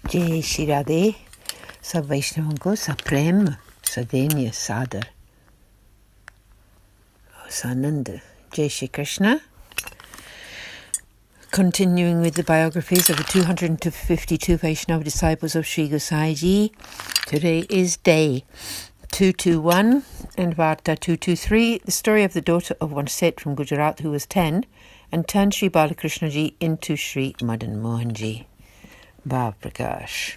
जय श्री राधे। सब वैष्णवों को सप्रेम सदैन्य सादर सानंद। Jai Shri Krishna. Continuing with the biographies of the 252 Vaishnava disciples of Sri Gosai Ji. Today is day 221 and Varta 223, the story of the daughter of one Seth from Gujarat who was 10 and turned Sri Balakrishna Ji into Sri Madan Mohan Ji. Bhav Prakash.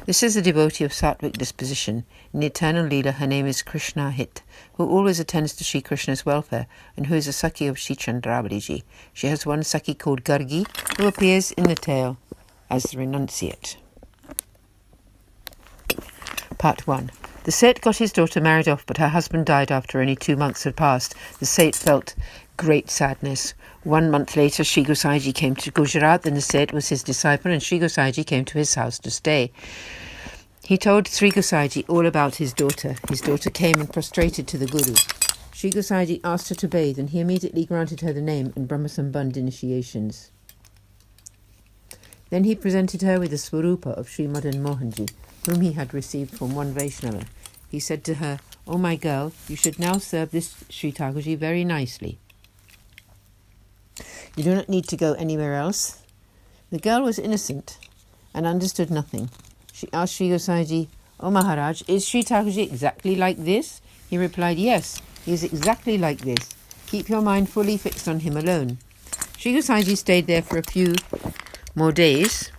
This is a devotee of Sattvic disposition. In the eternal Leela, her name is Krishnahit, who always attends to Sri Krishna's welfare and who is a Sakhi of Sri Chandravali Ji. She has one Sakhi called Gargi, who appears in the tale as the renunciate. Part 1. The Seth got his daughter married off, but her husband died after only 2 months had passed. The Seth felt great sadness. 1 month later, Sri Gosai Ji came to Gujarat, and the Seth was his disciple, and Sri Gosai Ji came to his house to stay. He told Sri Gosai Ji all about his daughter. His daughter came and prostrated to the Guru. Sri Gosai Ji asked her to bathe, and he immediately granted her the name and Brahmasambandh initiations. Then he presented her with the Swarupa of Sri Madan Mohan Ji, whom he had received from one Vaishnava. He said to her, "O my girl, you should now serve this Sri Thakurji very nicely. You do not need to go anywhere else." The girl was innocent and understood nothing. She asked Sri Gosai Ji, "O Maharaj, is Sri Thakurji exactly like this?" He replied, "Yes, he is exactly like this. Keep your mind fully fixed on him alone." Sri Gosai Ji stayed there for a few more days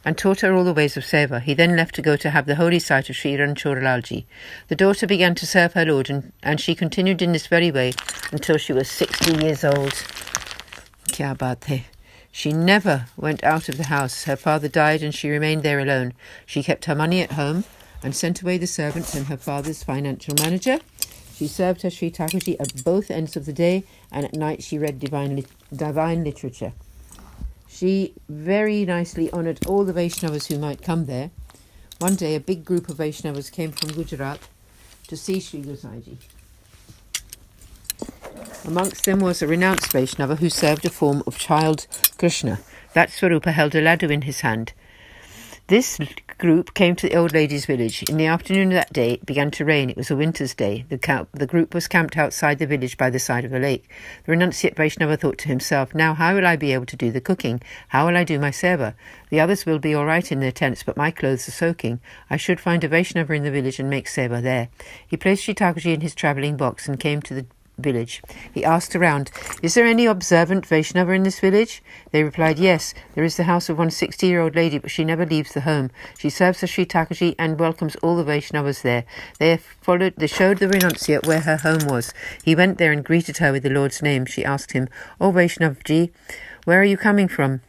and taught her all the ways of Seva. He then left to go to have the holy sight of Sri Ranchorlalji. The daughter began to serve her Lord, and she continued in this very way until she was 60 years old. Kya baat hai. She never went out of the house. Her father died and she remained there alone. She kept her money at home and sent away the servants and her father's financial manager. She served her Sri Thakurji at both ends of the day, and at night she read divine literature. She very nicely honoured all the Vaishnavas who might come there. One day a big group of Vaishnavas came from Gujarat to see Sri Gosai Ji. Amongst them was a renounced Vaishnava who served a form of child Krishna. That Swarupa held a laddu in his hand. This group came to the old lady's village. In the afternoon of that day, it began to rain. It was a winter's day. The group was camped outside the village by the side of a lake. The renunciate Vaishnava thought to himself, "Now how will I be able to do the cooking? How will I do my seva? The others will be all right in their tents, but my clothes are soaking. I should find a Vaishnava in the village and make seva there." He placed Sri Thakurji in his travelling box and came to the village. He asked around, "Is there any observant Vaishnava in this village?" They replied, "Yes, there is the house of one 60-year-old lady, but she never leaves the home. She serves the Sri Thakurji and welcomes all the Vaishnavas there." They showed the renunciate where her home was. He went there and greeted her with the Lord's name. She asked him, "O Vaishnavji, where are you coming from?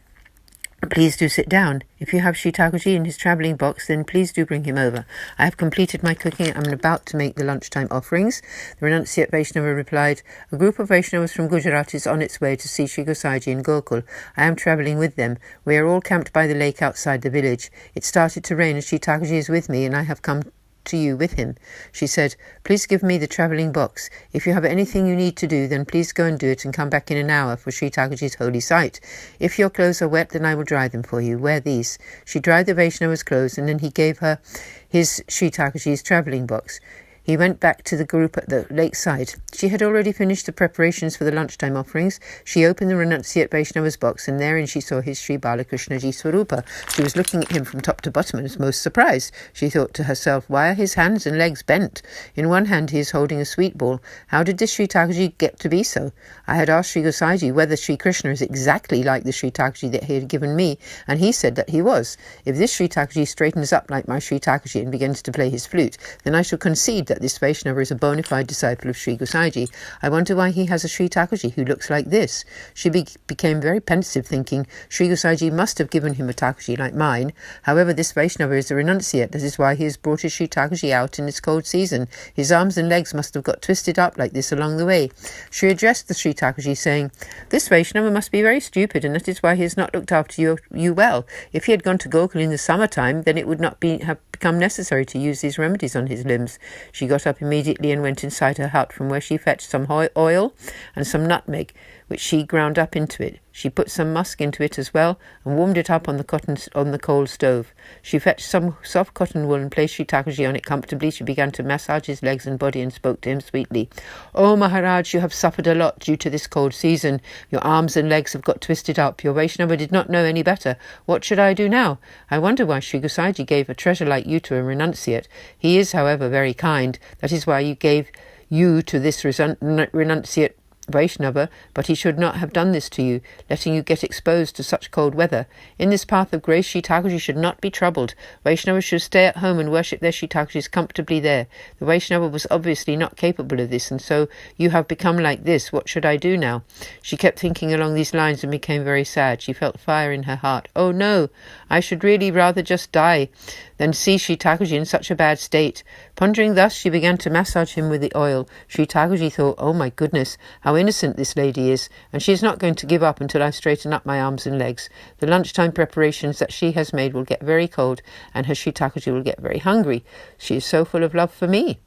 Please do sit down. If you have Sri Thakurji in his travelling box, then please do bring him over. I have completed my cooking and I'm about to make the lunchtime offerings." The renunciate Vaishnava replied, "A group of Vaishnavas from Gujarat is on its way to see Sri Gosai Ji in Gokul. I am travelling with them. We are all camped by the lake outside the village. It started to rain and Sri Thakurji is with me and I have come to you with him." She said, "Please give me the travelling box. If you have anything you need to do, then please go and do it and come back in an hour for Sri Thakurji's holy sight. If your clothes are wet, then I will dry them for you. Wear these." She dried the Vaishnava's clothes and then he gave her his Sri Thakurji's travelling box. He went back to the group at the lakeside. She had already finished the preparations for the lunchtime offerings. She opened the renunciate Vaishnava's box, and therein she saw his Sri Balakrishna Ji Swarupa. She was looking at him from top to bottom and was most surprised. She thought to herself, "Why are his hands and legs bent? In one hand he is holding a sweet ball. How did this Sri Thakurji get to be so? I had asked Sri Gosai Ji whether Sri Krishna is exactly like the Sri Thakurji that he had given me, and he said that he was. If this Sri Thakurji straightens up like my Sri Thakurji and begins to play his flute, then I shall concede that this Vaishnava is a bona fide disciple of Sri Gosai Ji. I wonder why he has a Sri Thakurji who looks like this." She became very pensive, thinking, "Sri Gosai Ji must have given him a Thakurji like mine. However, this Vaishnava is a renunciate. That is why he has brought his Sri Thakurji out in this cold season. His arms and legs must have got twisted up like this along the way." She addressed the Sri Thakurji, saying, "This Vaishnava must be very stupid, and that is why he has not looked after you well. If he had gone to Gokul in the summertime, then it would not have become necessary to use these remedies on his limbs." She got up immediately and went inside her hut, from where she fetched some oil and some nutmeg. which she ground up into it. She put some musk into it as well and warmed it up on the coal stove. She fetched some soft cotton wool and placed Sri Thakurji on it comfortably. She began to massage his legs and body and spoke to him sweetly. "Oh, Maharaj, you have suffered a lot due to this cold season. Your arms and legs have got twisted up. Your Vaishnava did not know any better. What should I do now? I wonder why Sri Gosaiji gave a treasure like you to a renunciate. He is, however, very kind. That is why you gave you to this renunciate Vaishnava, but he should not have done this to you, letting you get exposed to such cold weather. In this path of grace, Sri Thakurji should not be troubled. Vaishnavas should stay at home and worship their Sri Thakurjis comfortably there. The Vaishnava was obviously not capable of this, and so you have become like this. What should I do now?" She kept thinking along these lines and became very sad. She felt fire in her heart. "Oh no, I should really rather just die than see Sri Thakurji in such a bad state." Pondering thus, she began to massage him with the oil. Sri Thakurji thought, "Oh my goodness, how innocent this lady is, and she is not going to give up until I straighten up my arms and legs. The lunchtime preparations that she has made will get very cold, and her Sri Thakurji will get very hungry. She is so full of love for me."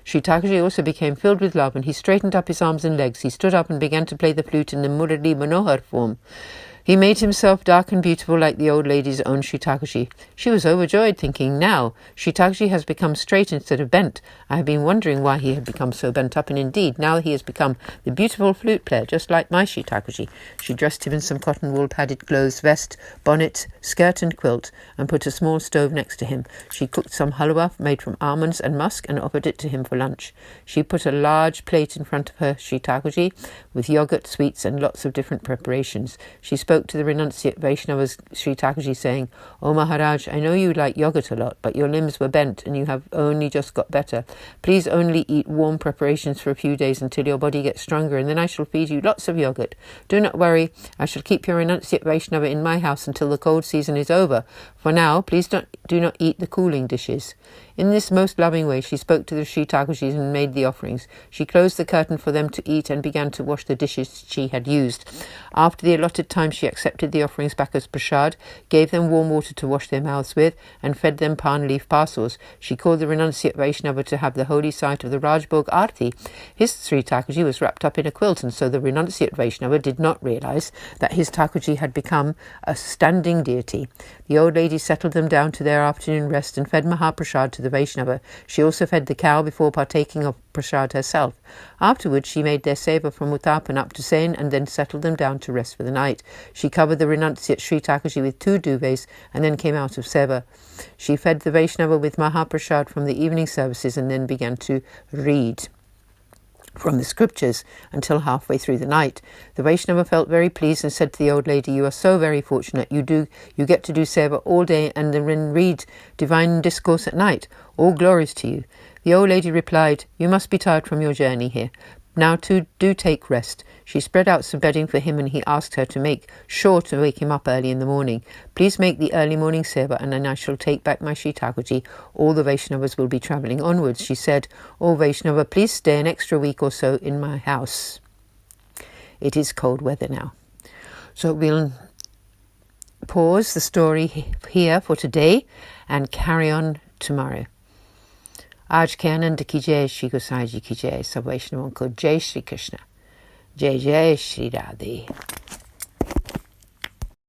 Sri Thakurji also became filled with love, and he straightened up his arms and legs. He stood up and began to play the flute in the Murali Manohar form. He made himself dark and beautiful like the old lady's own Sri Thakurji. She was overjoyed, thinking, "Now Sri Thakurji has become straight instead of bent. I have been wondering why he had become so bent up, and indeed now he has become the beautiful flute player, just like my Sri Thakurji." She dressed him in some cotton wool padded clothes, vest, bonnet, skirt and quilt, and put a small stove next to him. She cooked some halwa made from almonds and musk and offered it to him for lunch. She put a large plate in front of her Sri Thakurji with yogurt, sweets and lots of different preparations. She spoke to the renunciate Vaishnava's Sri Thakurji, saying, "Oh Maharaj, I know you like yogurt a lot, but your limbs were bent and you have only just got better. Please only eat warm preparations for a few days until your body gets stronger, and then I shall feed you lots of yogurt. Do not worry, I shall keep your renunciate Vaishnava in my house until the cold season is over. For now, please do not eat the cooling dishes." In this most loving way, she spoke to the Sri Thakurjis and made the offerings. She closed the curtain for them to eat and began to wash the dishes she had used. After the allotted time, she accepted the offerings back as prasad, gave them warm water to wash their mouths with, and fed them palm leaf parcels. She called the renunciate Vaishnava to have the holy sight of the Rajbhog Aarti. His Sri Thakurji was wrapped up in a quilt, and so the renunciate Vaishnava did not realize that his Thakurji had become a standing deity. The old lady settled them down to their afternoon rest and fed Mahaprasad to the Vaishnava. She also fed the cow before partaking of prasad herself. Afterwards, she made their seva from Uttapan up to Sen and then settled them down to rest for the night. She covered the renunciate Sri Thakurji with 2 duvets and then came out of seva. She fed the Vaishnava with Mahaprasad from the evening services and then began to read from the scriptures until halfway through the night. The Vaishnava felt very pleased and said to the old lady, "You are so very fortunate. You get to do seva all day and then read divine discourse at night. All glories to you." The old lady replied, "You must be tired from your journey here. Now do take rest." She spread out some bedding for him and he asked her to make sure to wake him up early in the morning. "Please make the early morning seva and then I shall take back my Sri Thakurji. All the Vaishnavas will be travelling onwards." She said, "Oh Vaishnava, please stay an extra week or so in my house. It is cold weather now." So we'll pause the story here for today and carry on tomorrow. आज के आनंद की जय, श्री गोसाई जी की जय, सब वैष्णवों को जय श्री कृष्ण, जय जय श्री राधे।